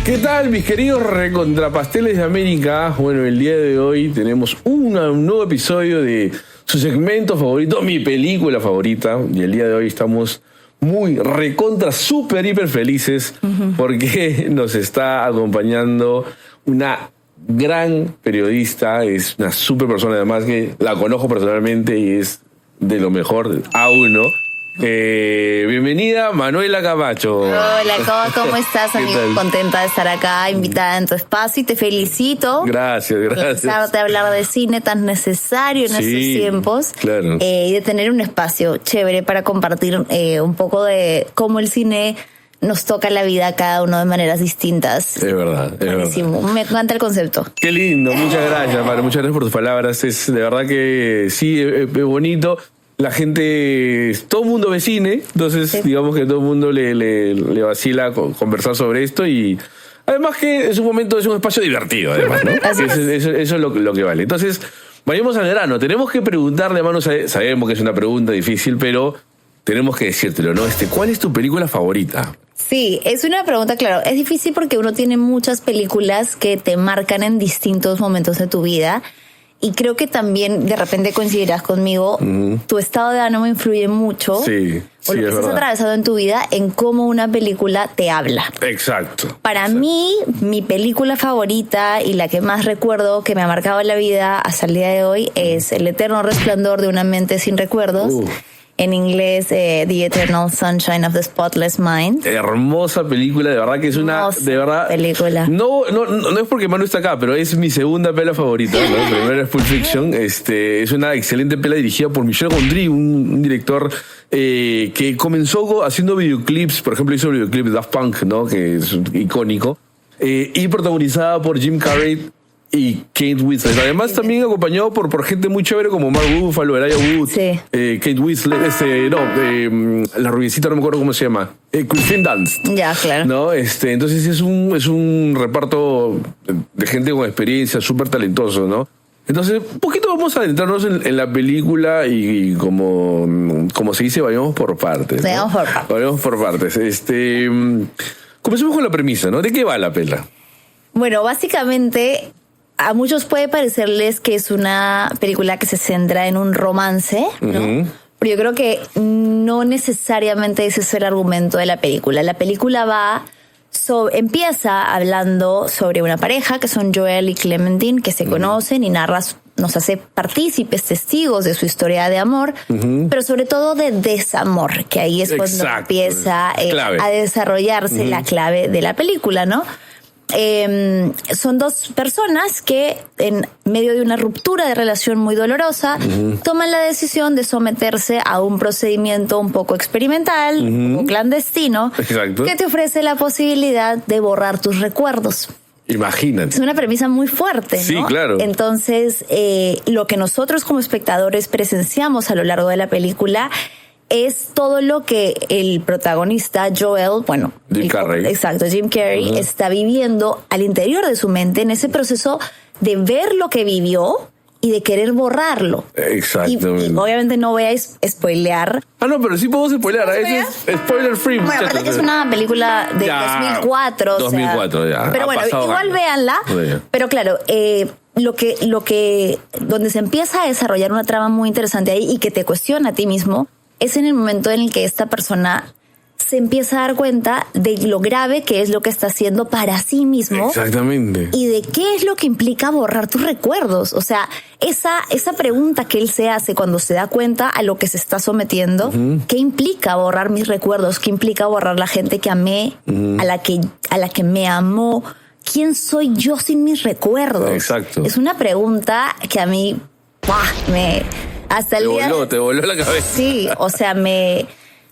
¿Qué tal, mis queridos recontrapasteles de América? Bueno, el día de hoy tenemos un nuevo episodio de su segmento favorito, mi película favorita. Y el día de hoy estamos muy recontra, súper, hiper felices porque nos está acompañando una gran periodista, es una súper persona, además que la conozco personalmente y es de lo mejor aún, ¿no? Bienvenida, Manuela Camacho. Hola, ¿cómo estás, amigo? Contenta de estar acá, invitada en tu espacio, y te felicito. Gracias. Empezarte a hablar de cine tan necesario en estos tiempos. Claro. Y de tener un espacio chévere para compartir un poco de cómo el cine nos toca la vida a cada uno de maneras distintas. Es verdad, Buenísimo. Me encanta el concepto. Qué lindo, muchas gracias, Mara, muchas gracias por tus palabras. Es de verdad que sí, es bonito. La gente, todo el mundo ve cine, entonces digamos que todo el mundo le vacila conversar sobre esto, y además que es un espacio divertido, además, ¿no? Eso es lo que vale. Entonces, vayamos al grano. Tenemos que preguntarle, Manu, sabemos que es una pregunta difícil, pero tenemos que decírtelo, ¿no? ¿Cuál es tu película favorita? Sí, es una pregunta, claro, es difícil porque uno tiene muchas películas que te marcan en distintos momentos de tu vida. Y creo que también, de repente coincidirás conmigo, tu estado de ánimo influye mucho. Sí, o lo que estás atravesado en tu vida, en cómo una película te habla. Exacto. Para mí, mi película favorita y la que más recuerdo, que me ha marcado la vida hasta el día de hoy, es El eterno resplandor de una mente sin recuerdos. En inglés, The Eternal Sunshine of the Spotless Mind. Hermosa película, de verdad que es una... De verdad, película. No es porque Manu está acá, pero es mi segunda pela favorita, ¿no? Primero es Pulp Fiction. Es una excelente pela dirigida por Michel Gondry, un director que comenzó haciendo videoclips. Por ejemplo, hizo el videoclip de Daft Punk, ¿no? Que es icónico. Y protagonizada por Jim Carrey y Kate Winslet. Además, también acompañado por gente muy chévere como Mark Ruffalo, Elijah Wood, Kate Winslet, la rubiecita, no me acuerdo cómo se llama, Kristen Dunst. Ya, claro. ¿No? Entonces es un reparto de gente con experiencia, súper talentoso, ¿no? Entonces, un poquito vamos a adentrarnos en la película y como se dice, vayamos por partes. Vayamos por partes. Comencemos con la premisa, ¿no? ¿De qué va la pela? Bueno, básicamente, a muchos puede parecerles que es una película que se centra en un romance, ¿no? Pero yo creo que no necesariamente ese es el argumento de la película. La película empieza hablando sobre una pareja que son Joel y Clementine, que se conocen, y nos hace partícipes, testigos de su historia de amor, pero sobre todo de desamor, que ahí es cuando empieza a desarrollarse la clave de la película, ¿no? Son dos personas que en medio de una ruptura de relación muy dolorosa toman la decisión de someterse a un procedimiento un poco experimental, un poco clandestino, que te ofrece la posibilidad de borrar tus recuerdos. Imagínate. Es una premisa muy fuerte, ¿no? Sí, claro. Entonces, lo que nosotros como espectadores presenciamos a lo largo de la película es todo lo que el protagonista Joel, Jim Carrey. Exacto, Jim Carrey, está viviendo al interior de su mente en ese proceso de ver lo que vivió y de querer borrarlo. Exactamente. Y obviamente no voy a spoilear. No, pero sí podemos spoilear. Es spoiler free. Bueno, aparte que es una película de 2004. 2004, ya. Pero bueno, igual véanla. Pero claro, donde se empieza a desarrollar una trama muy interesante ahí y que te cuestiona a ti mismo, es en el momento en el que esta persona se empieza a dar cuenta de lo grave que es lo que está haciendo para sí mismo. Exactamente. Y de qué es lo que implica borrar tus recuerdos. O sea, esa pregunta que él se hace cuando se da cuenta a lo que se está sometiendo, ¿qué implica borrar mis recuerdos? ¿Qué implica borrar la gente que amé, a la que me amó? ¿Quién soy yo sin mis recuerdos? Exacto. Es una pregunta que a mí te voló la cabeza. Sí, o sea,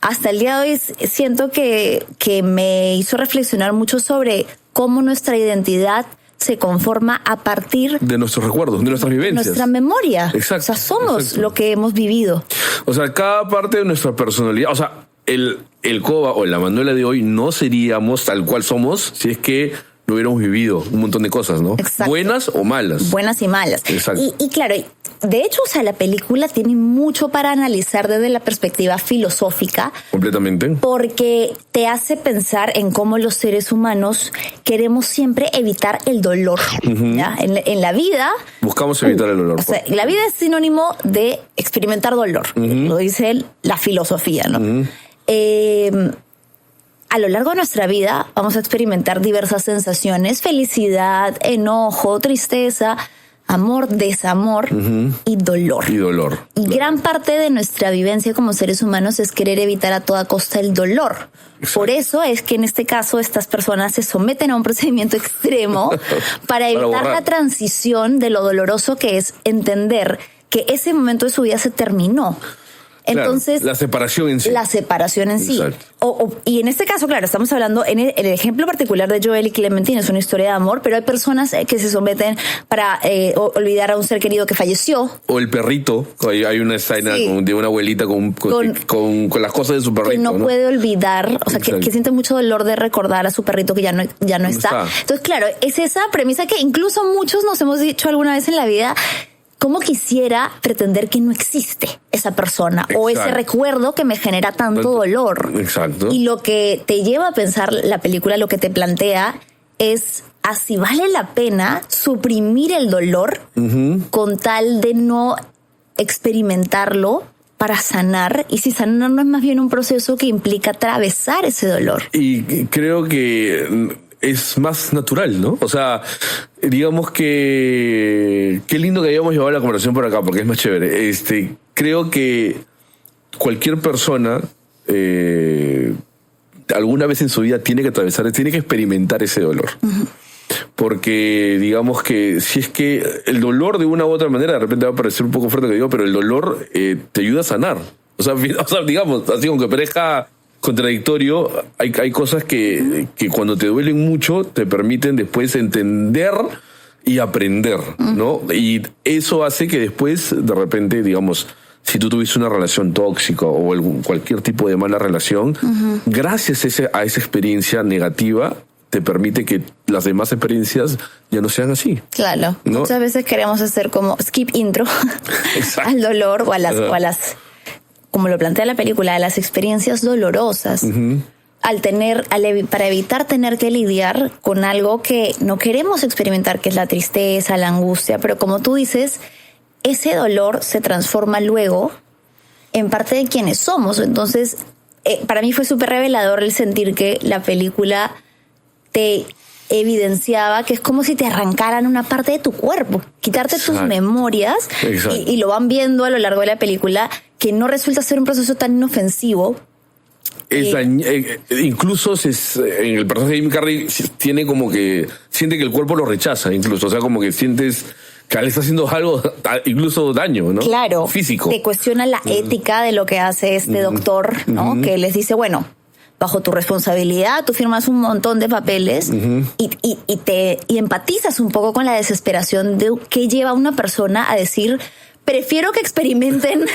hasta el día de hoy siento que me hizo reflexionar mucho sobre cómo nuestra identidad se conforma a partir de nuestros recuerdos, de nuestras vivencias. Nuestra memoria. Exacto. O sea, somos lo que hemos vivido. O sea, cada parte de nuestra personalidad, o sea, el Coba o la Manuela de hoy no seríamos tal cual somos si es que no hubiéramos vivido un montón de cosas, ¿no? Exacto. Buenas o malas. Buenas y malas. Exacto. Y claro, de hecho, o sea, la película tiene mucho para analizar desde la perspectiva filosófica. Completamente. Porque te hace pensar en cómo los seres humanos queremos siempre evitar el dolor. ¿Ya? En la vida... Buscamos evitar el dolor. O sea, la vida es sinónimo de experimentar dolor. Lo dice la filosofía, ¿no? A lo largo de nuestra vida vamos a experimentar diversas sensaciones: felicidad, enojo, tristeza, amor, desamor y dolor. Y dolor. Y gran parte de nuestra vivencia como seres humanos es querer evitar a toda costa el dolor. Exacto. Por eso es que en este caso estas personas se someten a un procedimiento extremo para evitar la transición de lo doloroso que es entender que ese momento de su vida se terminó. Entonces, claro, la separación en sí. La separación en sí. Exacto. Y en este caso, claro, estamos hablando en el ejemplo particular de Joel y Clementine, es una historia de amor, pero hay personas que se someten para olvidar a un ser querido que falleció. O el perrito. Hay una escena de una abuelita con las cosas de su perrito. Que no puede olvidar, o sea, que siente mucho dolor de recordar a su perrito que ya no está. Entonces, claro, es esa premisa que incluso muchos nos hemos dicho alguna vez en la vida. ¿Cómo quisiera pretender que no existe esa persona? Exacto. O ese recuerdo que me genera tanto dolor. Exacto. Y lo que te lleva a pensar la película, lo que te plantea es así vale la pena suprimir el dolor con tal de no experimentarlo para sanar. Y si sanar no es más bien un proceso que implica atravesar ese dolor. Y creo que es más natural, ¿no? O sea, digamos que qué lindo que hayamos llevado la conversación por acá, porque es más chévere. Creo que cualquier persona alguna vez en su vida tiene que atravesar, tiene que experimentar ese dolor. Porque digamos que si es que el dolor de una u otra manera, de repente va a parecer un poco fuerte que digo, pero el dolor te ayuda a sanar. O sea, digamos, así aunque parezca contradictorio, hay cosas que cuando te duelen mucho te permiten después entender y aprender, ¿no? Y eso hace que después, de repente, digamos, si tú tuviste una relación tóxica o cualquier tipo de mala relación, gracias a esa experiencia negativa, te permite que las demás experiencias ya no sean así. Claro. ¿No? Muchas veces queremos hacer como skip intro al dolor o a las como lo plantea la película, a las experiencias dolorosas. Para evitar tener que lidiar con algo que no queremos experimentar, que es la tristeza, la angustia. Pero como tú dices, ese dolor se transforma luego en parte de quienes somos. Entonces, para mí fue súper revelador el sentir que la película te evidenciaba que es como si te arrancaran una parte de tu cuerpo, quitarte tus memorias y lo van viendo a lo largo de la película, que no resulta ser un proceso tan inofensivo. Incluso en el personaje de Jim Carrey tiene como que siente que el cuerpo lo rechaza, incluso, o sea, como que sientes que le está haciendo algo, incluso daño, ¿no? Claro. Físico. Te cuestiona la ética de lo que hace este doctor, ¿no? Que les dice, bueno, bajo tu responsabilidad, tú firmas un montón de papeles y empatizas un poco con la desesperación de que lleva a una persona a decir, prefiero que experimenten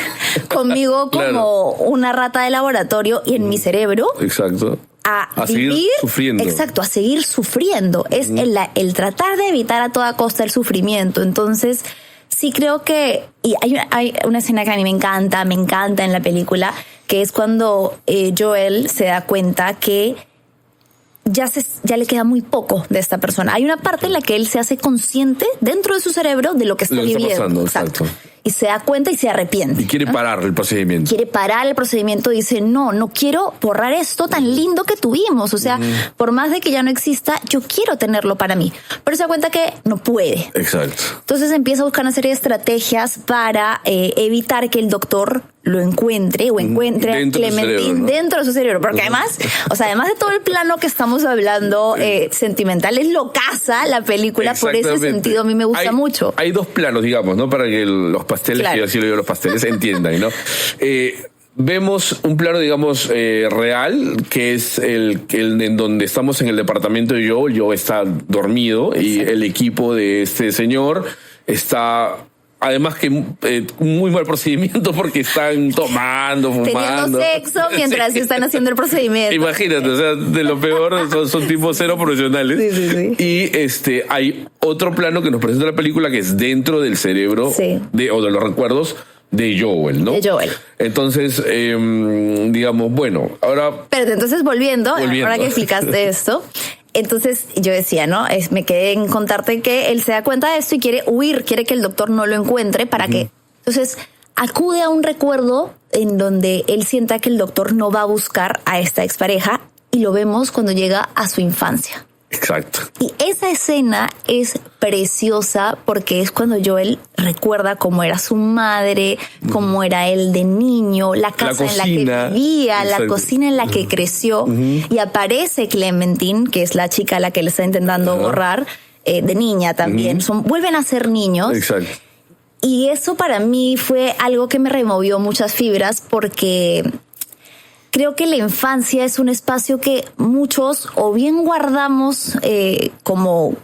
conmigo como una rata de laboratorio y en mi cerebro. Exacto. A seguir sufriendo. Exacto, a seguir sufriendo. Es el tratar de evitar a toda costa el sufrimiento. Entonces, sí creo que... Y hay una escena que a mí me encanta en la película, que es cuando Joel se da cuenta que ya le queda muy poco de esta persona. Hay una parte en la que él se hace consciente dentro de su cerebro de lo que está viviendo. Pasando, exacto. Y se da cuenta y se arrepiente. Y quiere parar el procedimiento. Dice, no quiero borrar esto tan lindo que tuvimos. O sea, por más de que ya no exista, yo quiero tenerlo para mí. Pero se da cuenta que no puede. Exacto. Entonces empieza a buscar una serie de estrategias para evitar que el doctor lo encuentre o encuentre a Clementine dentro de su cerebro. Porque además de todo el plano que estamos hablando sentimental, es locaza la película. Por ese sentido a mí me gusta mucho. Hay dos planos, digamos, ¿no? Para que los pasteles, que yo así lo digo, los pasteles entiendan, ¿no? Vemos un plano, digamos, real, que es el en donde estamos en el departamento de Joe está dormido. Exacto. Y el equipo de este señor está Además que un muy mal procedimiento porque están tomando, fumando. Teniendo sexo mientras Sí. están haciendo el procedimiento. Imagínate, o sea, de lo peor son tipos cero profesionales. Sí. Y hay otro plano que nos presenta la película que es dentro del cerebro Sí. o de los recuerdos de Joel, ¿no? De Joel. Entonces, digamos, bueno, ahora... Pero entonces volviendo, ahora que explicaste esto, entonces yo decía, ¿no? Me quedé en contarte que él se da cuenta de esto y quiere huir, quiere que el doctor no lo encuentre para que... Entonces acude a un recuerdo en donde él sienta que el doctor no va a buscar a esta expareja y lo vemos cuando llega a su infancia. Exacto. Y esa escena es preciosa porque es cuando Joel recuerda cómo era su madre, cómo era él de niño, la casa en la que vivía, la cocina en la que creció. Y aparece Clementine, que es la chica a la que le está intentando borrar, de niña también. Vuelven a ser niños. Exacto. Y eso para mí fue algo que me removió muchas fibras porque... Creo que la infancia es un espacio que muchos o bien guardamos como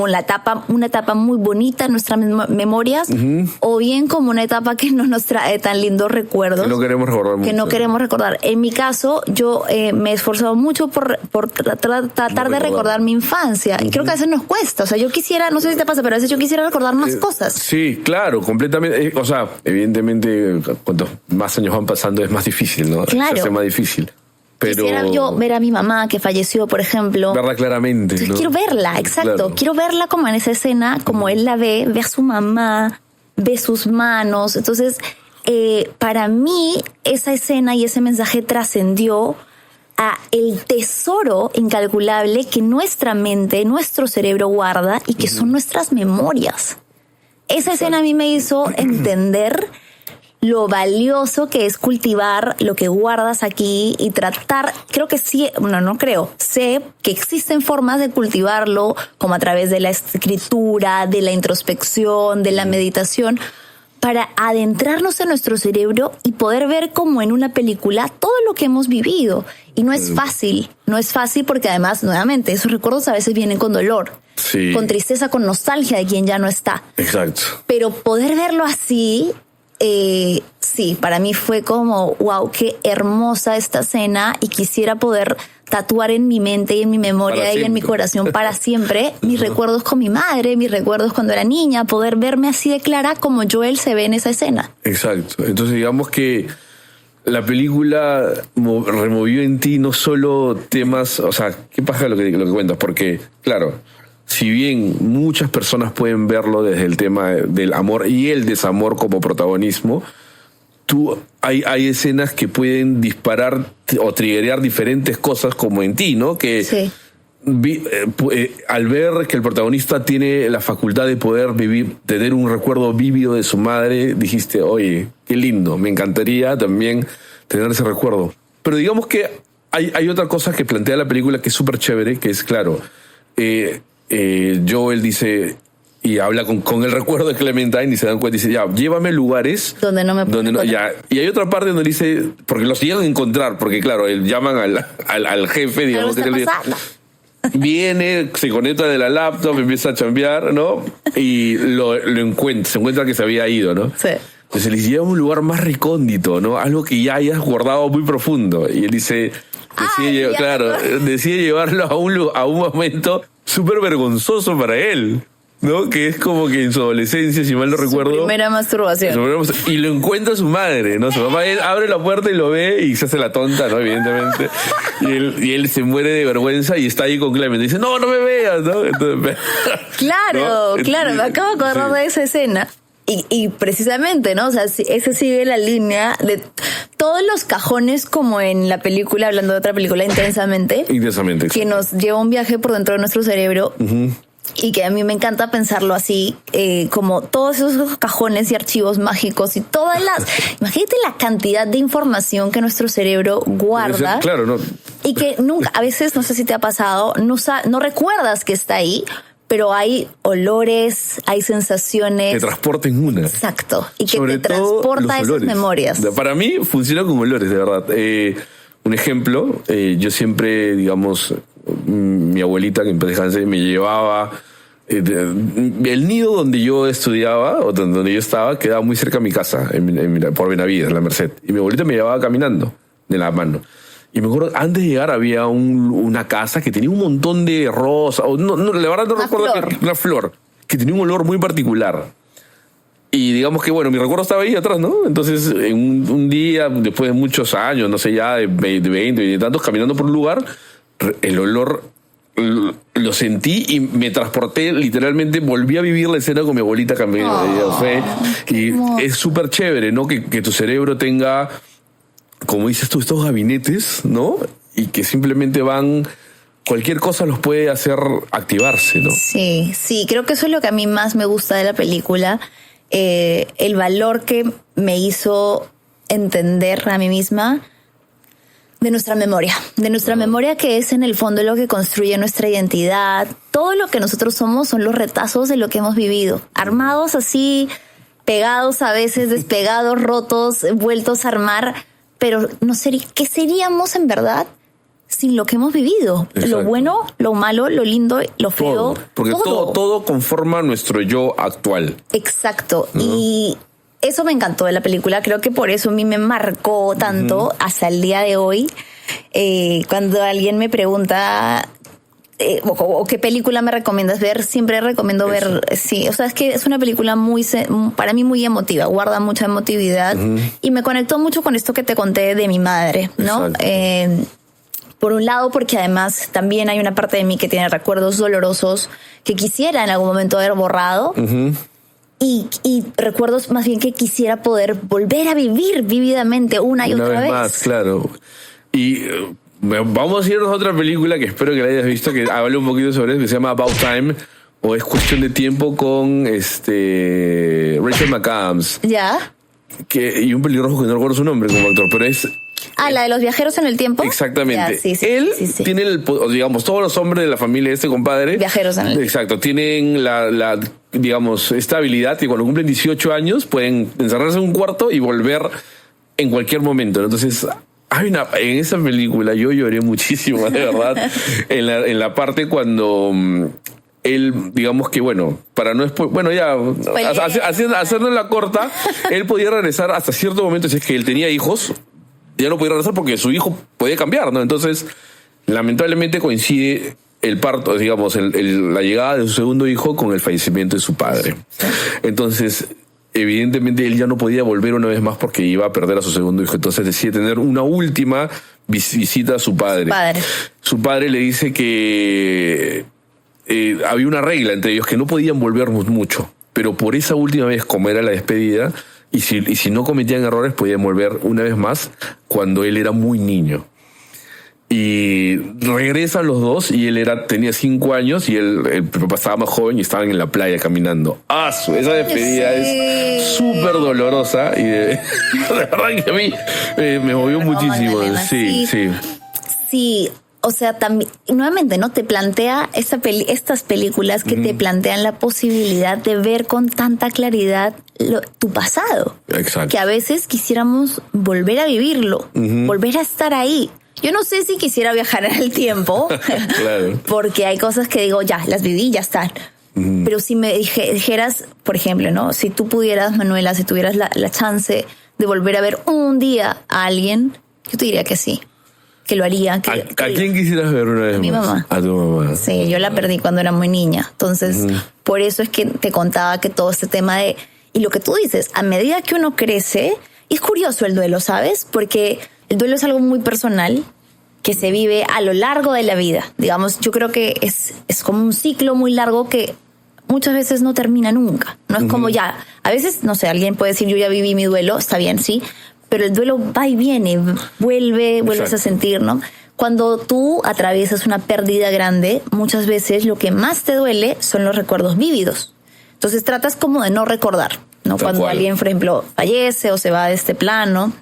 una etapa muy bonita en nuestras memorias, o bien como una etapa que no nos trae tan lindos recuerdos. Que no queremos recordar mucho. Que no queremos recordar. En mi caso, yo me he esforzado mucho por tratar de recordar mi infancia. Y creo que a veces nos cuesta. O sea, yo quisiera, no sé si te pasa, pero a veces yo quisiera recordar más cosas. Sí, claro, completamente. O sea, evidentemente, cuantos más años van pasando es más difícil, ¿no? Claro. Se hace más difícil. Pero quisiera yo ver a mi mamá que falleció, por ejemplo. Verla claramente. Entonces, ¿no? quiero verla, exacto. Claro. Quiero verla como en esa escena, como él la ve a su mamá, ve sus manos. Entonces, para mí, esa escena y ese mensaje trascendió a el tesoro incalculable que nuestra mente, nuestro cerebro guarda y que son nuestras memorias. Esa escena a mí me hizo entender lo valioso que es cultivar lo que guardas aquí y tratar, sé que existen formas de cultivarlo, como a través de la escritura, de la introspección, de la meditación, para adentrarnos en nuestro cerebro y poder ver como en una película todo lo que hemos vivido. Y no es fácil porque además, nuevamente, esos recuerdos a veces vienen con dolor, sí, con tristeza, con nostalgia de quien ya no está. Exacto. Pero poder verlo así... sí, para mí fue como, wow, qué hermosa esta escena y quisiera poder tatuar en mi mente y en mi memoria y en mi corazón para siempre mis recuerdos con mi madre, mis recuerdos cuando era niña, poder verme así de clara como Joel se ve en esa escena. Exacto. Entonces digamos que la película removió en ti no solo temas, o sea, qué pasa lo que cuentas, porque claro, si bien muchas personas pueden verlo desde el tema del amor y el desamor como protagonismo, hay escenas que pueden disparar o triggerear diferentes cosas como en ti, ¿no? Que sí. Al ver que el protagonista tiene la facultad de poder tener un recuerdo vívido de su madre, dijiste, oye, qué lindo, me encantaría también tener ese recuerdo. Pero digamos que hay otra cosa que plantea la película que es súper chévere, que es, claro, Joel dice, y habla con el recuerdo de Clementine y se dan cuenta y dice, ya, llévame a lugares donde no me ya. Y hay otra parte donde dice, porque los llegan a encuentrar, porque claro, llaman al jefe, digamos, que viene, se conecta de la laptop, empieza a chambear, ¿no? Y lo encuentra, se encuentra que se había ido, ¿no? Sí. Entonces les lleva a un lugar más recóndito, ¿no? Algo que ya hayas guardado muy profundo. Y él dice, decide llevarlo a un momento súper vergonzoso para él, ¿no? Que es como que en su adolescencia, si mal no recuerdo, primera masturbación. Y lo encuentra su madre, ¿no? Su mamá, él abre la puerta y lo ve y se hace la tonta, ¿no? Evidentemente. Y él se muere de vergüenza y está ahí con Clement. Y dice, no me veas, ¿no? Entonces, claro, ¿no? Claro, me acabo de acordar de esa escena. Y precisamente, ¿no? O sea, eso sigue la línea de todos los cajones, como en la película, hablando de otra película, Intensamente, que nos lleva un viaje por dentro de nuestro cerebro. Y que a mí me encanta pensarlo así, como todos esos cajones y archivos mágicos y imagínate la cantidad de información que nuestro cerebro guarda. Claro, ¿no? Y que nunca, a veces, no sé si te ha pasado, no recuerdas que está ahí, pero hay olores, hay sensaciones. Te transporta en una. Exacto. Y que te transporta a esas memorias. Para mí funciona con olores, de verdad. Un ejemplo, yo siempre, digamos, mi abuelita, que en paz descanse, me llevaba el nido donde yo estudiaba, o donde yo estaba, quedaba muy cerca de mi casa, por Benavides, en la Merced. Y mi abuelita me llevaba caminando de la mano. Y me acuerdo, antes de llegar había una casa que tenía un montón de rosas, la verdad no recuerdo, una flor, que tenía un olor muy particular. Y digamos que, bueno, mi recuerdo estaba ahí atrás, ¿no? Entonces, un día, después de muchos años, no sé, ya de 20 y tantos, caminando por un lugar, el olor lo sentí y me transporté, literalmente volví a vivir la escena con mi abuelita caminando. Y es súper chévere, ¿no? Que tu cerebro tenga, como dices tú, estos gabinetes, ¿no? Y que simplemente cualquier cosa los puede hacer activarse, ¿no? Sí, creo que eso es lo que a mí más me gusta de la película. El valor que me hizo entender a mí misma de nuestra memoria que es en el fondo lo que construye nuestra identidad. Todo lo que nosotros somos son los retazos de lo que hemos vivido, armados así, pegados a veces, despegados, rotos, vueltos a armar, pero ¿qué seríamos en verdad sin lo que hemos vivido? Exacto. Lo bueno, lo malo, lo lindo, lo feo. Todo, porque todo conforma nuestro yo actual. Exacto. Y eso me encantó de la película. Creo que por eso a mí me marcó tanto hasta el día de hoy. Cuando alguien me pregunta o qué película me recomiendas ver, siempre recomiendo ver. Sí, o sea, es que es una película para mí muy emotiva, guarda mucha emotividad y me conectó mucho con esto que te conté de mi madre, ¿no? Por un lado, porque además también hay una parte de mí que tiene recuerdos dolorosos que quisiera en algún momento haber borrado. Y recuerdos más bien que quisiera poder volver a vivir vívidamente una y otra vez. Más, claro. Y vamos a irnos a otra película que espero que la hayas visto, que habla un poquito sobre eso, que se llama About Time, o Es Cuestión de Tiempo, con Rachel McAdams. Ya. Y un pelirrojo que no recuerdo su nombre como actor, pero es... la de los viajeros en el tiempo. Exactamente. Ya, Él tiene digamos, todos los hombres de la familia de este compadre. Viajeros en el tiempo. Exacto. Tienen digamos, esta habilidad que cuando cumplen 18 años pueden encerrarse en un cuarto y volver en cualquier momento. Entonces, en esa película yo lloré muchísimo, de verdad, en la parte cuando él, digamos que, para no hacernos la corta, él podía regresar hasta cierto momento, si es que él tenía hijos, ya no podía regresar porque su hijo podía cambiar, ¿no? Entonces, lamentablemente coincide el parto, digamos, la llegada de su segundo hijo con el fallecimiento de su padre. Entonces, evidentemente él ya no podía volver una vez más porque iba a perder a su segundo hijo. Entonces decide tener una última visita a su padre. Su padre le dice que había una regla entre ellos, que no podían volver mucho, pero por esa última vez, como era la despedida, y si no cometían errores, podían volver una vez más cuando él era muy niño. Y regresan los dos y él tenía 5 años y el papá estaba más joven y estaban en la playa caminando. Esa despedida es súper dolorosa y de verdad que a mí me movió muchísimo. Sí. O sea, también, nuevamente, ¿no? Te plantea estas películas que te plantean la posibilidad de ver con tanta claridad tu pasado. Exacto. Que a veces quisiéramos volver a vivirlo, volver a estar ahí. Yo no sé si quisiera viajar en el tiempo, claro, porque hay cosas que digo, ya, las viví, ya están. Pero si me dijeras, por ejemplo, ¿no? Si tú pudieras, Manuela, si tuvieras la chance de volver a ver un día a alguien, yo te diría que sí. Que lo haría. ¿A quién quisieras ver una vez más? Mi mamá. A tu mamá. Sí, yo la perdí cuando era muy niña. Entonces, por eso es que te contaba que todo este tema de... Y lo que tú dices, a medida que uno crece, es curioso el duelo, ¿sabes? Porque el duelo es algo muy personal que se vive a lo largo de la vida. Digamos, yo creo que es como un ciclo muy largo que muchas veces no termina nunca. No es como ya... A veces, no sé, alguien puede decir, yo ya viví mi duelo, está bien, sí, pero el duelo va y viene, vuelves a sentir, ¿no? Cuando tú atraviesas una pérdida grande, muchas veces lo que más te duele son los recuerdos vívidos. Entonces tratas como de no recordar, ¿no? Cuando alguien, por ejemplo, fallece o se va de este plano,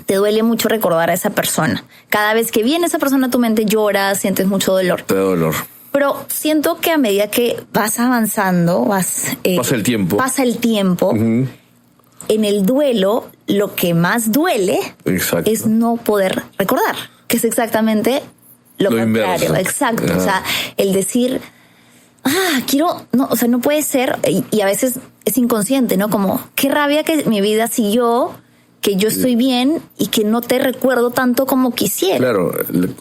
te duele mucho recordar a esa persona. Cada vez que viene esa persona a tu mente lloras, sientes mucho dolor. Te da dolor. Pero siento que a medida que vas avanzando, pasa el tiempo. En el duelo, lo que más duele es no poder recordar, que es exactamente lo contrario. Inverso. Exacto. O sea, el decir, no puede ser, y a veces es inconsciente, ¿no? Como, qué rabia que mi vida siguió, que yo estoy bien y que no te recuerdo tanto como quisiera. Claro,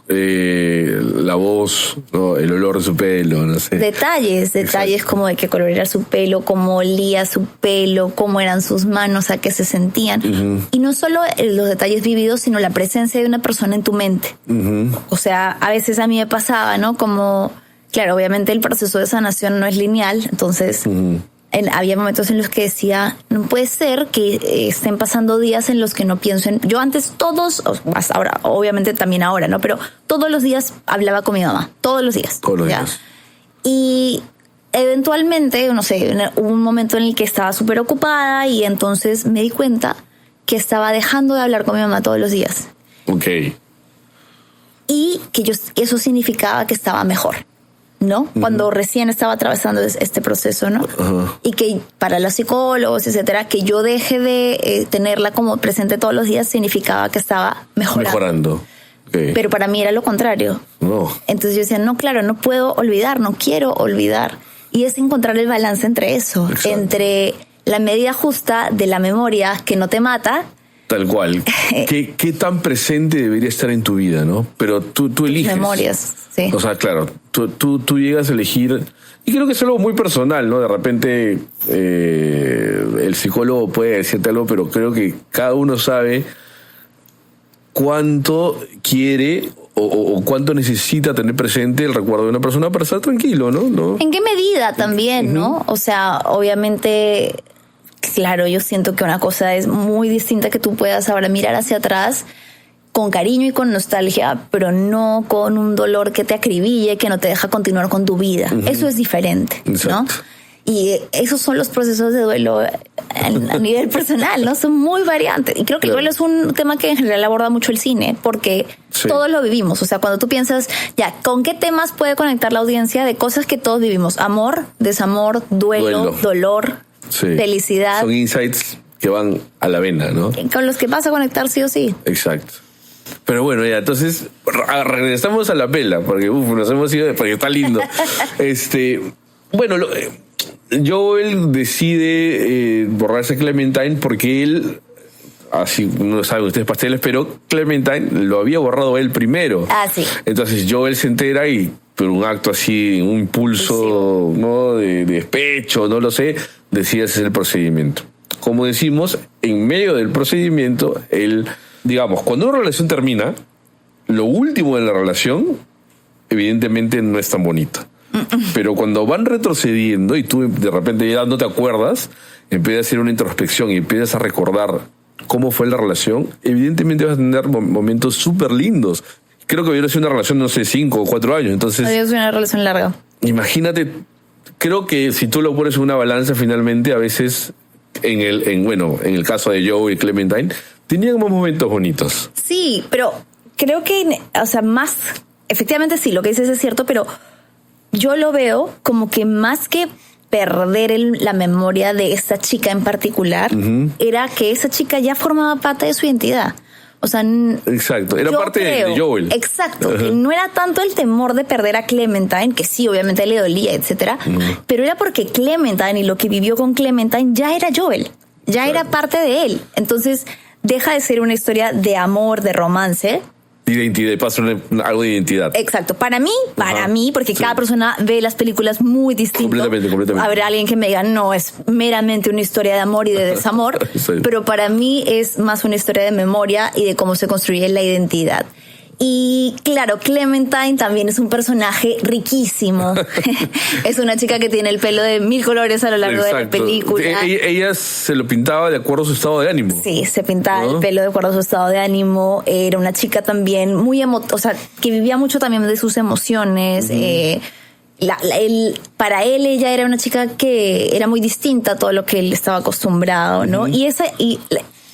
la voz, ¿no? El olor de su pelo, no sé. Detalles Exacto. como de qué color era su pelo, cómo olía su pelo, cómo eran sus manos, a qué se sentían. Y no solo los detalles vividos, sino la presencia de una persona en tu mente. O sea, a veces a mí me pasaba, ¿no? Como, claro, obviamente el proceso de sanación no es lineal, entonces... había momentos en los que decía, no puede ser que estén pasando días en los que no pienso en... Yo antes hasta ahora, obviamente también ahora, ¿no? Pero todos los días hablaba con mi mamá, todos los días. Todos los días. Y eventualmente, no sé, hubo un momento en el que estaba súper ocupada y entonces me di cuenta que estaba dejando de hablar con mi mamá todos los días. Ok. Y que eso significaba que estaba mejor, ¿no? Cuando recién estaba atravesando este proceso, ¿no? Y que para los psicólogos, etcétera, que yo deje de tenerla como presente todos los días significaba que estaba mejorando. Okay. Pero para mí era lo contrario. No. Entonces yo decía, no, claro, no puedo olvidar, no quiero olvidar. Y es encontrar el balance entre eso, Exacto. entre la medida justa de la memoria que no te mata. Tal cual. ¿Qué tan presente debería estar en tu vida, no? Pero tú eliges. Memorias, sí. O sea, claro, tú llegas a elegir, y creo que es algo muy personal, ¿no? De repente el psicólogo puede decirte algo, pero creo que cada uno sabe cuánto quiere o cuánto necesita tener presente el recuerdo de una persona para estar tranquilo, ¿no? ¿En qué medida también, no? O sea, obviamente... Claro, yo siento que una cosa es muy distinta que tú puedas ahora mirar hacia atrás con cariño y con nostalgia, pero no con un dolor que te acribille, que no te deja continuar con tu vida. Eso es diferente, Exacto. ¿no? Y esos son los procesos de duelo a nivel personal, ¿no? Son muy variantes. Y creo que el duelo es un tema que en general aborda mucho el cine, porque todos lo vivimos. O sea, cuando tú piensas, ya, ¿con qué temas puede conectar la audiencia de cosas que todos vivimos? Amor, desamor, duelo. Dolor. Sí. Felicidad. Son insights que van a la vena, ¿no? Con los que vas a conectar sí o sí. Exacto. Pero bueno, ya, entonces regresamos a la pela, porque nos hemos ido, porque está lindo. Bueno, Joel decide borrarse Clementine porque él, así no saben ustedes pasteles, pero Clementine lo había borrado él primero. Ah, sí. Entonces Joel se entera y por un acto así, un impulso, ¿no? de despecho, no lo sé, decide hacer el procedimiento. Como decimos, en medio del procedimiento, digamos, cuando una relación termina, lo último de la relación, evidentemente no es tan bonito. Pero cuando van retrocediendo y tú de repente ya no te acuerdas, empiezas a hacer una introspección y empiezas a recordar cómo fue la relación, evidentemente vas a tener momentos súper lindos. Creo que hubiera sido una relación, no sé, 5 o 4 años. Entonces, es una relación larga. Imagínate, creo que si tú lo pones en una balanza, finalmente, a veces, en el caso de Joe y Clementine, tenían más momentos bonitos. Sí, pero creo que, o sea, más, efectivamente sí, lo que dices es cierto, pero yo lo veo como que más que perder la memoria de esta chica en particular, era que esa chica ya formaba parte de su identidad. O sea, exacto, era parte de Joel. Exacto, que no era tanto el temor de perder a Clementine, que sí, obviamente le dolía, etcétera, pero era porque Clementine y lo que vivió con Clementine ya era Joel, ya era parte de él. Entonces, deja de ser una historia de amor, de romance. Identidad, pasa algo de identidad. Exacto, para mí, porque cada persona ve las películas muy distinto. Completamente. Habrá alguien que me diga, no, es meramente una historia de amor y de desamor, pero para mí es más una historia de memoria y de cómo se construye la identidad. Y claro, Clementine también es un personaje riquísimo. Es una chica que tiene el pelo de 1000 colores a lo largo de la película. Ella se lo pintaba de acuerdo a su estado de ánimo. Sí, se pintaba el pelo de acuerdo a su estado de ánimo. Era una chica también muy o sea, que vivía mucho también de sus emociones. Para él, ella era una chica que era muy distinta a todo lo que él estaba acostumbrado, ¿no? Y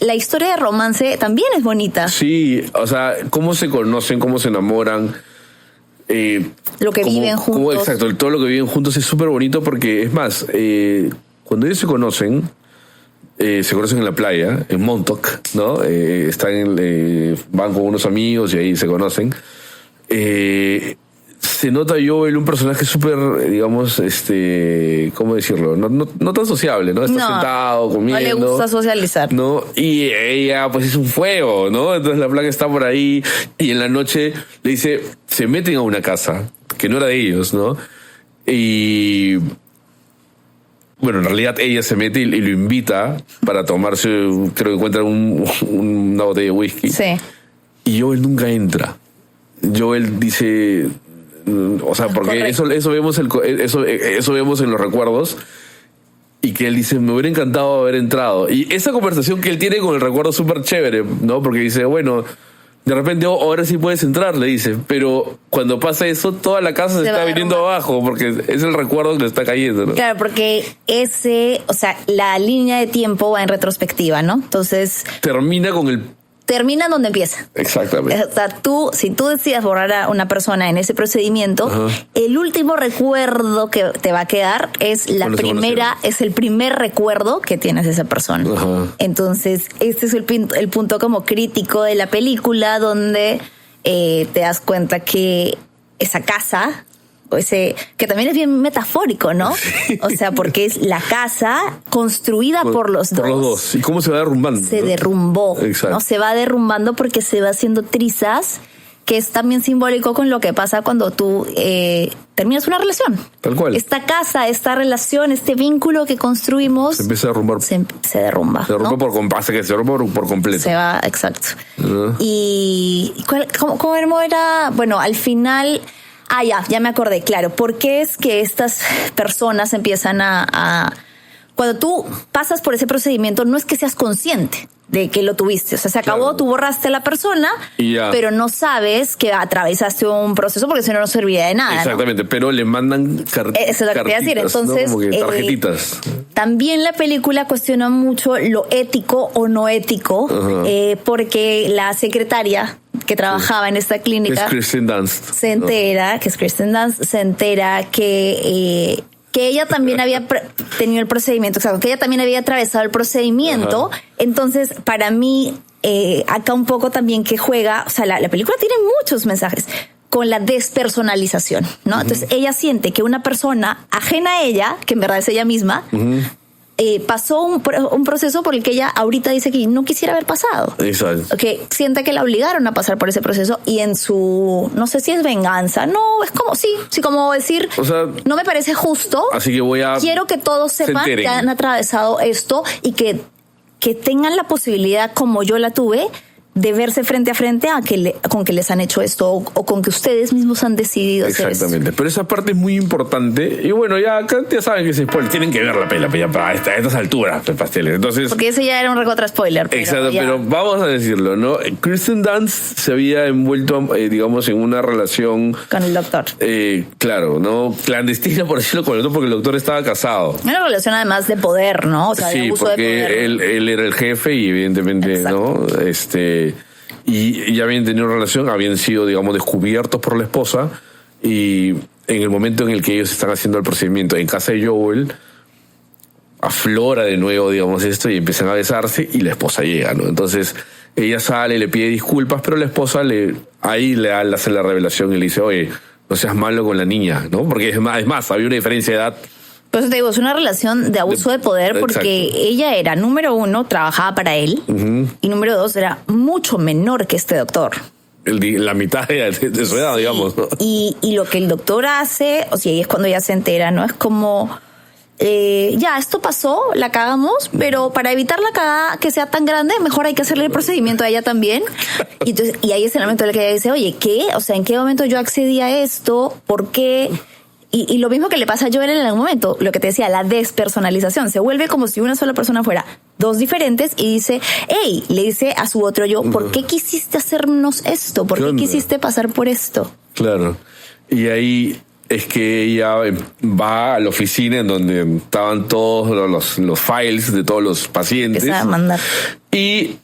la historia de romance también es bonita. Sí, o sea, cómo se conocen, cómo se enamoran. Lo que viven juntos. Exacto, todo lo que viven juntos es súper bonito porque, es más, cuando ellos se conocen en la playa, en Montauk, ¿no? Van con unos amigos y ahí se conocen. se nota Joel un personaje súper, digamos, ¿cómo decirlo? No tan sociable, ¿no? Está sentado, comiendo. No le gusta socializar. ¿No? Y ella, pues, es un fuego, ¿no? Entonces la placa está por ahí y en la noche le dice, se meten a una casa que no era de ellos, ¿no? Y... bueno, en realidad ella se mete y lo invita para tomarse, creo que encuentran una botella de whisky. Sí. Y Joel nunca entra. Joel dice, o sea, porque eso vemos eso vemos en los recuerdos, y que él dice, me hubiera encantado haber entrado. Y esa conversación que él tiene con el recuerdo es súper chévere, ¿no? Porque dice, bueno, de repente ahora sí puedes entrar, le dice, pero cuando pasa eso, toda la casa se está viniendo abajo, porque es el recuerdo que le está cayendo, ¿no? Claro, porque la línea de tiempo va en retrospectiva, ¿no? Entonces... termina donde empieza. Exactamente. O sea, si tú decides borrar a una persona en ese procedimiento, el último recuerdo que te va a quedar es el primer recuerdo que tienes de esa persona. Entonces, este es el punto como crítico de la película, donde te das cuenta que esa casa, que también es bien metafórico, ¿no? Sí. O sea, porque es la casa construida por los dos. Por los dos. ¿Y cómo se va derrumbando? Se derrumbó. Exacto. ¿No? Se va derrumbando porque se va haciendo trizas, que es también simbólico con lo que pasa cuando tú terminas una relación. Tal cual. Esta casa, esta relación, este vínculo que construimos... se empieza a derrumbar. Se derrumba. Se derrumba, ¿no? por completo. Se va, exacto. ¿Y cómo era? Bueno, al final... ya me acordé, claro. ¿Por qué es que estas personas empiezan cuando tú pasas por ese procedimiento, no es que seas consciente de que lo tuviste? O sea, se acabó, claro. Tú borraste a la persona, pero no sabes que atravesaste un proceso, porque si no, no serviría de nada. Exactamente, ¿no? Pero le mandan cartitas. Eso es lo que quería decir. Entonces, ¿no? Como que tarjetitas. También la película cuestiona mucho lo ético o no ético, porque la secretaria que trabajaba en esta clínica, es Kristen Dunst, se entera que ella también había tenido el procedimiento, exacto, que ella también había atravesado el procedimiento. Entonces, para mí, acá un poco también que juega, o sea, la película tiene muchos mensajes con la despersonalización, ¿no? Entonces, ella siente que una persona ajena a ella, que en verdad es ella misma, pasó un proceso por el que ella ahorita dice que no quisiera haber pasado. Exacto. Que sienta que la obligaron a pasar por ese proceso, y en su, no sé si es venganza, no, es como, sí, como decir, o sea, no me parece justo, así que quiero que todos sepan que han atravesado esto y que tengan la posibilidad, como yo la tuve, de verse frente a frente con que les han hecho esto, o con que ustedes mismos han decidido hacer esto. Exactamente, pero esa parte es muy importante. Y bueno, ya saben que se spoiler, tienen que ver la peli a estas alturas, pasteles. Entonces, porque ese ya era un recontra spoiler. Exacto, pero vamos a decirlo, ¿no? Kristen Dunst se había envuelto, digamos, en una relación con el doctor. Claro, ¿no? Clandestina, por decirlo, con el doctor, porque el doctor estaba casado. Una relación además de poder, ¿no? O sea, de abuso de poder. Sí, porque él era el jefe y evidentemente, exacto, ¿no? Y ya habían tenido relación, habían sido, digamos, descubiertos por la esposa, y en el momento en el que ellos están haciendo el procedimiento en casa de Joel, aflora de nuevo, digamos, esto, y empiezan a besarse, y la esposa llega, ¿no? Entonces ella sale, le pide disculpas, pero la esposa le hace la revelación y le dice, oye, no seas malo con la niña, ¿no? Porque es más, había una diferencia de edad. Pues te digo, es una relación de abuso de poder, porque exacto, ella era, número uno, trabajaba para él, y número dos, era mucho menor que este doctor. La mitad de su edad, sí, digamos, ¿no? Y lo que el doctor hace, o sea, ahí es cuando ella se entera, ¿no? Es como, ya, esto pasó, la cagamos, pero para evitar la cagada que sea tan grande, mejor hay que hacerle el procedimiento a ella también. Y ahí es el momento en el que ella dice, oye, ¿qué? O sea, ¿en qué momento yo accedí a esto? ¿Por qué? Y lo mismo que le pasa a Joel en algún momento, lo que te decía, la despersonalización. Se vuelve como si una sola persona fuera dos diferentes, y dice, hey, le dice a su otro yo, ¿por qué quisiste hacernos esto? ¿Por qué quisiste pasar por esto? Claro. Y ahí es que ella va a la oficina en donde estaban todos los files de todos los pacientes. Empieza a mandar. Y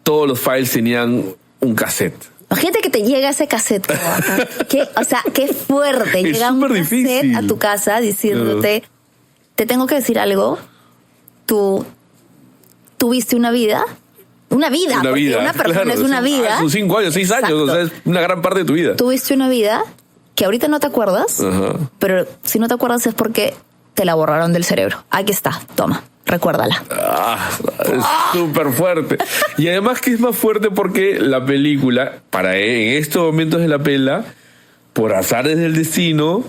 todos los files tenían un cassette. Imagínate que te llega ese cassette. O sea, qué fuerte. Llega un cassette difícil a tu casa diciéndote, te tengo que decir algo. Tú tuviste una vida. Una vida, porque una persona, claro, es una vida. Son 5 años, 6 años, o sea, es una gran parte de tu vida. Tuviste una vida que ahorita no te acuerdas, pero si no te acuerdas es porque te la borraron del cerebro. Aquí está, toma, recuérdala. Es súper fuerte. Y además que es más fuerte porque la película, en estos momentos de la pela, por azares del destino,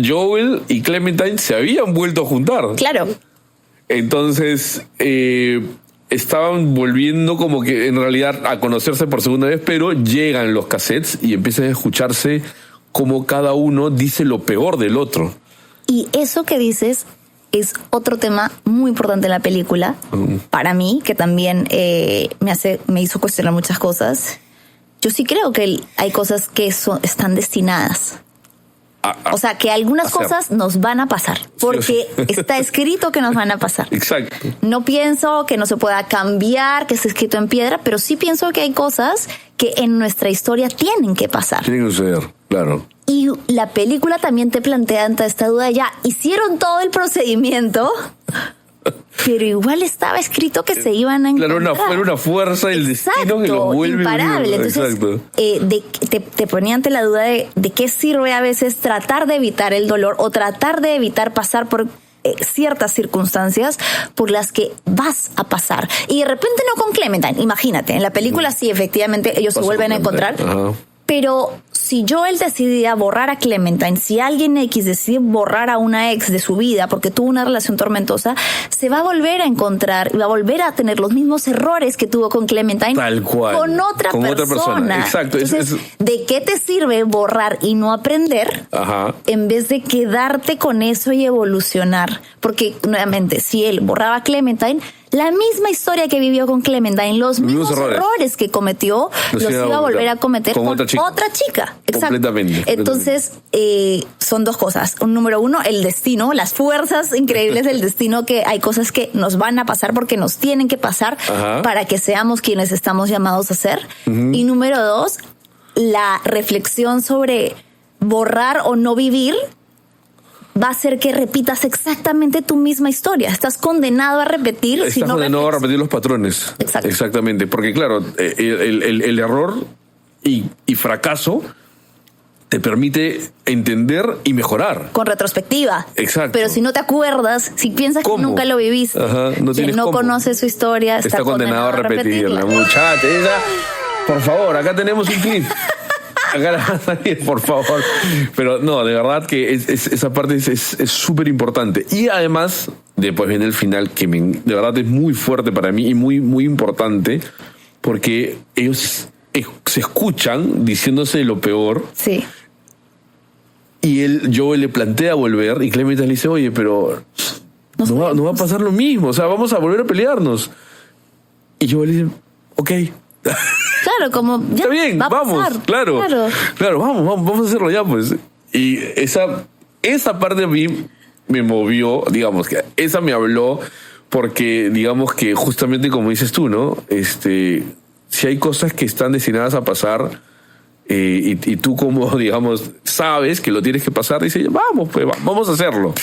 Joel y Clementine se habían vuelto a juntar. Claro. Entonces, estaban volviendo como que en realidad a conocerse por segunda vez, pero llegan los cassettes y empiezan a escucharse como cada uno dice lo peor del otro. Y eso que dices es otro tema muy importante en la película, para mí, que también me hizo cuestionar muchas cosas. Yo sí creo que hay cosas que están destinadas. O sea, que algunas cosas nos van a pasar, porque está escrito que nos van a pasar. Exacto. No pienso que no se pueda cambiar, que esté escrito en piedra, pero sí pienso que hay cosas que en nuestra historia tienen que pasar. Tienen que suceder, claro. Y la película también te plantea ante esta duda, ya hicieron todo el procedimiento, pero igual estaba escrito que se iban a encontrar. Claro, era una fuerza del destino que los vuelve imparable. Entonces, te ponía ante la duda de qué sirve a veces tratar de evitar el dolor o tratar de evitar pasar por ciertas circunstancias por las que vas a pasar. Y de repente no con Clementine. Imagínate, en la película sí, efectivamente, ellos se vuelven a encontrar. Pero si Joel decidía borrar a Clementine, si alguien X decide borrar a una ex de su vida porque tuvo una relación tormentosa, se va a volver a encontrar y va a volver a tener los mismos errores que tuvo con Clementine. Tal cual. Con otra persona. Exacto. Entonces, ¿de qué te sirve borrar y no aprender en vez de quedarte con eso y evolucionar? Porque, nuevamente, si él borraba a Clementine, la misma historia que vivió con Clementine, los mismos errores que cometió, los iba a volver a cometer con otra chica. Exacto. Completamente. Entonces, son dos cosas. Número uno, el destino, las fuerzas increíbles del destino, que hay cosas que nos van a pasar porque nos tienen que pasar para que seamos quienes estamos llamados a ser. Y número dos, la reflexión sobre borrar o no vivir va a hacer que repitas exactamente tu misma historia. Estás condenado a repetir. Estás condenado a repetir los patrones. Exacto. Exactamente. Porque, claro, el error y fracaso te permite entender y mejorar. Con retrospectiva. Exacto. Pero si no te acuerdas, si piensas que nunca lo viviste, quien no conoce su historia, está condenado a repetirla. Muchacha, por favor, acá tenemos un clip. Acá la van a salir, por favor. Pero no, de verdad que esa parte es súper importante. Y además, después viene el final, que de verdad es muy fuerte para mí y muy, muy importante, porque ellos se escuchan diciéndose lo peor. Sí. Y Joel le plantea volver y Clementine le dice, oye, pero no va a pasar lo mismo, o sea, vamos a volver a pelearnos. Y Joel le dice, ok. Claro, como ya está bien, vamos, claro, vamos a hacerlo ya, pues. Y esa parte a mí me movió, digamos, que esa me habló, porque digamos que justamente como dices tú, ¿no? Si hay cosas que están destinadas a pasar, y tú como, digamos, sabes que lo tienes que pasar, dices, vamos, pues vamos a hacerlo,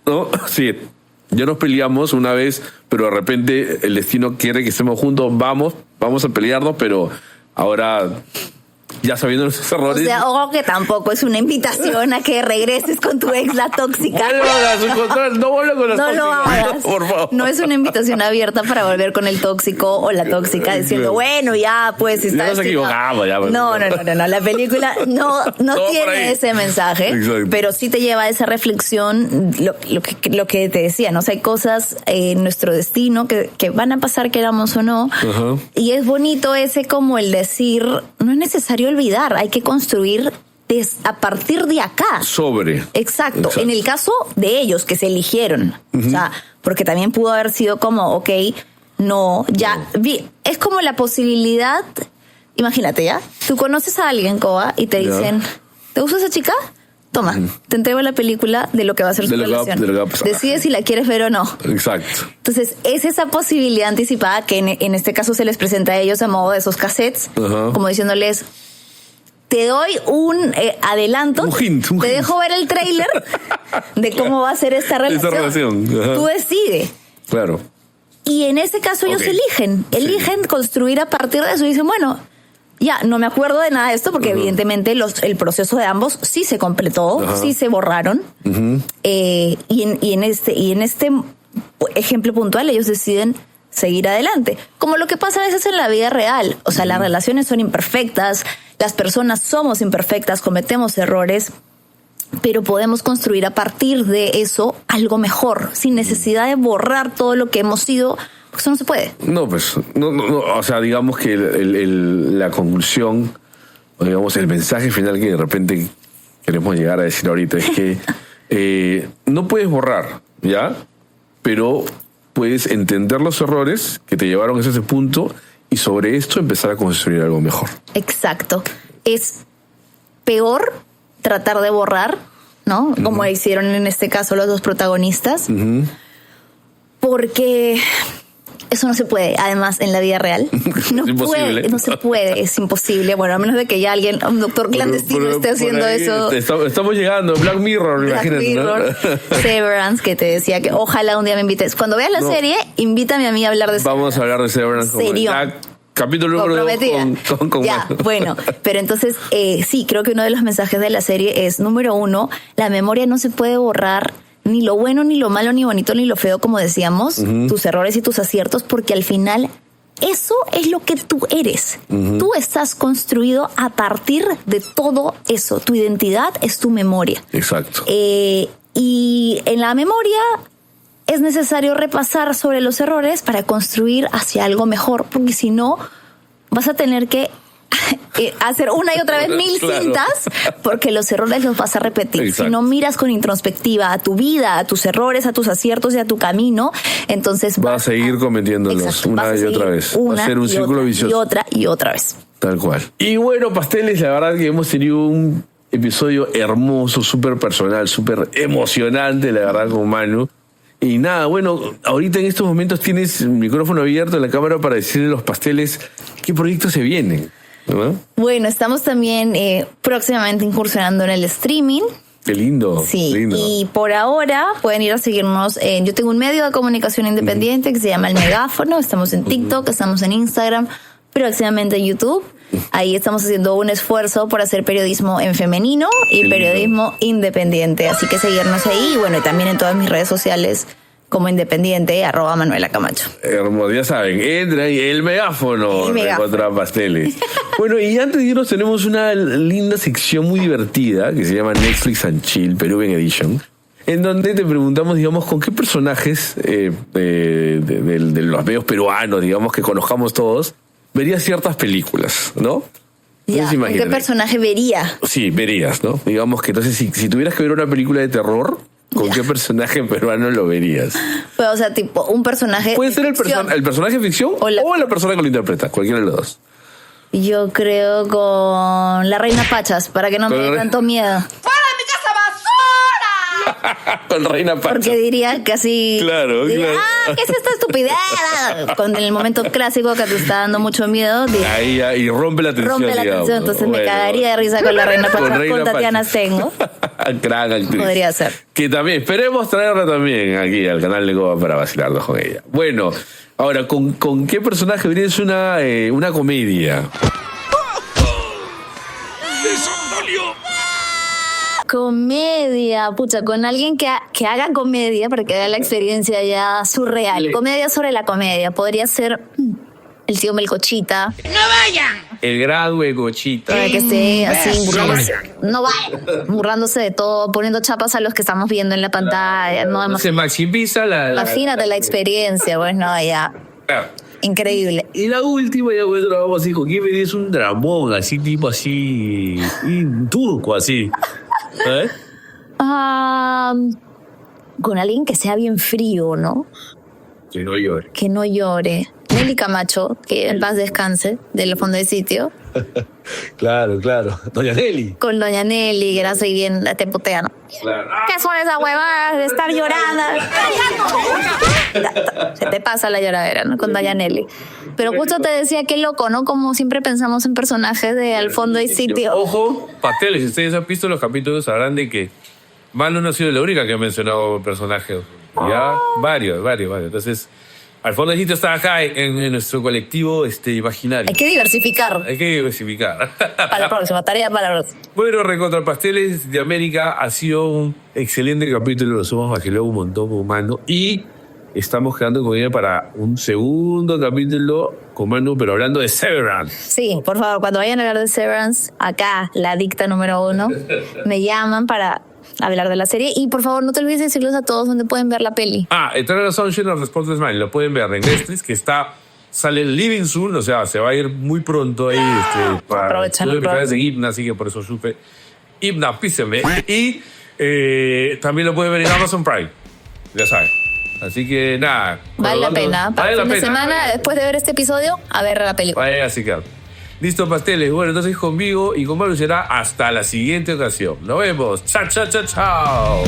¿no? Sí, ya nos peleamos una vez, pero de repente el destino quiere que estemos juntos, vamos a pelearnos, pero ahora, ya sabiendo nuestros errores. O sea, ojo que tampoco es una invitación a que regreses con tu ex, la tóxica. No vuelvas con las tóxicas. No lo hagas. Por favor. No es una invitación abierta para volver con el tóxico o la tóxica diciendo, bueno, ya, pues está. Ya nos equivocamos, ya. No. La película no tiene ese mensaje. Exacto. Pero sí te lleva a esa reflexión, lo que te decía, ¿no? O sea, hay cosas en nuestro destino que van a pasar, queramos o no. Y es bonito ese como el decir, no es necesario olvidar, hay que construir a partir de acá. Exacto. En el caso de ellos que se eligieron, o sea, porque también pudo haber sido como, ok, es como la posibilidad, imagínate ya, tú conoces a alguien, Coba, y te dicen, ¿te gusta esa chica? Toma, te entrego la película de lo que va a ser su relación. Decides si la quieres ver o no. Exacto. Entonces, es esa posibilidad anticipada que en este caso se les presenta a ellos a modo de esos cassettes, como diciéndoles, te doy un adelanto, un hint. Te dejo ver el tráiler de cómo va a ser esta relación. Tú decides. Claro. Y en ese caso ellos eligen construir a partir de eso y dicen, bueno, ya, no me acuerdo de nada de esto porque evidentemente el proceso de ambos sí se completó, sí se borraron. Y en este ejemplo puntual ellos deciden seguir adelante. Como lo que pasa a veces en la vida real. O sea, las relaciones son imperfectas, las personas somos imperfectas, cometemos errores, pero podemos construir a partir de eso algo mejor, sin necesidad de borrar todo lo que hemos sido. Porque eso no se puede. No, pues, no, o sea, digamos que la conclusión, o digamos el mensaje final que de repente queremos llegar a decir ahorita es que no puedes borrar, ¿ya? Pero puedes entender los errores que te llevaron a ese punto y sobre esto empezar a construir algo mejor. Exacto. Es peor tratar de borrar, ¿no? Como hicieron en este caso los dos protagonistas, porque eso no se puede, además, en la vida real. No se puede, es imposible. Bueno, a menos de que ya un doctor clandestino esté haciendo eso. Estamos llegando, Black Mirror, imagínate, ¿no? Severance, que te decía que ojalá un día me invites. Cuando veas la serie, invítame a mí a hablar de Severance. Vamos a hablar de Severance. ¿Serio? Capítulo número 2 con ya, bueno, pero entonces sí, creo que uno de los mensajes de la serie es, número 1, la memoria no se puede borrar, ni lo bueno, ni lo malo, ni bonito, ni lo feo, como decíamos, tus errores y tus aciertos, porque al final eso es lo que tú eres. Tú estás construido a partir de todo eso. Tu identidad es tu memoria. Exacto. Y en la memoria es necesario repasar sobre los errores para construir hacia algo mejor, porque si no, vas a tener que hacer una y otra vez 1000 cintas, porque los errores los vas a repetir. Exacto. Si no miras con introspectiva a tu vida, a tus errores, a tus aciertos y a tu camino, entonces vas a seguir cometiéndolos una y otra vez. Va a ser un círculo vicioso. Y otra vez. Tal cual. Y bueno, Pasteles, la verdad que hemos tenido un episodio hermoso, súper personal, súper emocionante, la verdad, con Manu. Y nada, bueno, ahorita en estos momentos tienes el micrófono abierto en la cámara para decirle a los Pasteles qué proyectos se vienen, ¿verdad? Bueno, estamos también próximamente incursionando en el streaming. Qué lindo. Sí, lindo. Y por ahora pueden ir a seguirnos. Yo tengo un medio de comunicación independiente que se llama El Megáfono. Estamos en TikTok, estamos en Instagram, próximamente en YouTube. Ahí estamos haciendo un esfuerzo por hacer periodismo en femenino y periodismo independiente. Así que seguirnos ahí y bueno, y también en todas mis redes sociales como independiente, @Manuela Camacho. Hermoso, ya saben, entra ahí, El Megáfono. Contra Pasteles. Bueno, y antes de irnos tenemos una linda sección muy divertida que se llama Netflix and Chill, Peruvian Edition, en donde te preguntamos, digamos, con qué personajes de los medios peruanos, digamos, que conozcamos todos, verías ciertas películas, ¿no? Ya, ¿con qué personaje vería? Sí, verías, ¿no? Digamos que entonces si tuvieras que ver una película de terror, ¿con qué personaje peruano lo verías? Pues, o sea, tipo, un personaje. Puede ser el personaje de ficción o la persona que lo interpreta, cualquiera de los dos. Yo creo con la Reina Pachas, para que no me dé tanto miedo. Con Reina Pachas. Porque diría que así. Claro. ¿Qué es esta estupidez? Con el momento clásico que te está dando mucho miedo. Ahí ya, y rompe la tensión. Entonces me cagaría de risa con la Reina Pachas. Con Tatiana Stengo. Gran actriz. Podría ser. Que también, esperemos traerla también aquí al canal de Goa para vacilarnos con ella. Bueno, ahora, ¿con qué personaje verías una comedia? Comedia, pucha, con alguien que haga comedia para que vea la experiencia ya surreal. Comedia sobre la comedia. Podría ser el tío Melcochita. ¡No vayan! El gran Melcochita. Para que esté así burlándose. No vayan. Burlándose de todo, poniendo chapas a los que estamos viendo en la pantalla. No, se maximiza imagínate la experiencia, pues no, ya. Claro. Increíble. Y la última, ya bueno, vamos así, ¿con quién me dices un dramón así, tipo así, un turco así? ¿Eh? Con alguien que sea bien frío, ¿no? Que no llore. Que no llore. Nelly Camacho, que en paz descanse, del fondo de sitio. Claro. Doña Nelly. Con Doña Nelly, que era soy bien la tepoteana. Claro. ¿Qué son esas huevadas de estar llorando? Se te pasa la lloradera, ¿no? Con Doña Nelly. Pero justo te decía, qué loco, ¿no? Como siempre pensamos en personajes de al fondo de sitio. Ojo, Pasteles, si ustedes han visto los capítulos, sabrán de que Manu no ha sido la única que ha mencionado personajes. Ya, varios. Entonces, Alfondecito está acá en nuestro colectivo imaginario. Hay que diversificar. Hay que diversificar. Para la próxima, tarea para la próxima. Bueno, Recontra Pasteles de América ha sido un excelente capítulo. Nos hemos vacilado un montón con Manu. Y estamos quedando con ella para un segundo capítulo con Manu, pero hablando de Severance. Sí, por favor, cuando vayan a hablar de Severance, acá, la dicta número 1, me llaman para hablar de la serie. Y por favor, no te olvides de decirles a todos dónde pueden ver la peli. Eternal Sunshine of the Spotless Mind. Lo pueden ver en Netflix, que sale el Living Soon, o sea, se va a ir muy pronto ahí. Para Aprovechan. de Hipna, así que por eso supe. Hipna, písenme. Y también lo pueden ver en Amazon Prime. Ya saben. Así que nada. Vale la pena. Para Vale el la fin de pena. semana, después de ver este episodio, a ver la película. Vaya así que. Listo, pasteles. Bueno, entonces conmigo y con Maru será hasta la siguiente ocasión. Nos vemos. Chao, chao, chao, chao.